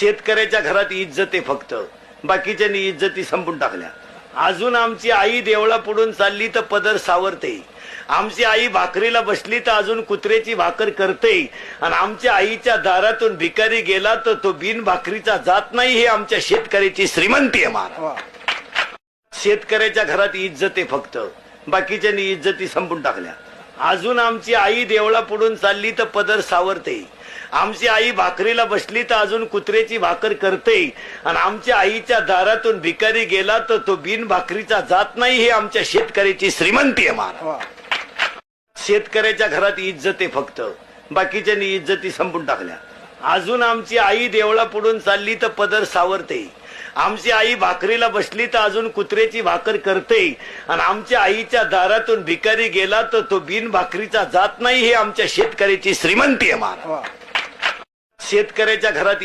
शेतकऱ्याच्या घरात इज्जत आहे फक्त, बाकीच्यांनी इज्जती संपून टाकल्या. अजून आमची आई देवळा पुढून चालली तर पदर सावरते, आमची आई भाकरीला बसली तर अजून कुत्र्याची भाकर करते, आणि आमच्या आईच्या दारातून भिकारी गेला तर तो बिन भाकरीचा जात नाही. हे आमच्या शेतकऱ्याची श्रीमंती आहे महाराज. शेतकऱ्याच्या घरात इज्जत आहे फक्त, बाकीच्यांनी इज्जती संपून टाकल्या. अजून आमची आई देवळा पुढून चालली तर पदर सावरते, आमची आई भाकरीला बसली तर अजून कुत्र्याची भाकर करते, आणि आमच्या आईच्या दारातून भिकारी गेला तर तो बिन भाकरीचा जात नाही. हे आमच्या शेतकऱ्याची श्रीमंती आहे महाराज. शेतकऱ्याच्या घरात इज्जत आहे फक्त, बाकीच्यांनी इज्जती संपून टाकल्या. अजून आमची आई देवळा पुढून चालली तर पदर सावरते, आमची आई भाकरीला बसली तर अजून कुत्र्याची भाकर करते, आणि आमच्या आईच्या दारातून भिकारी गेला तर तो बिन भाकरीचा जात नाही. हे आमच्या शेतकऱ्याची श्रीमंती आहे महाराज. शेतकऱ्याच्या घरात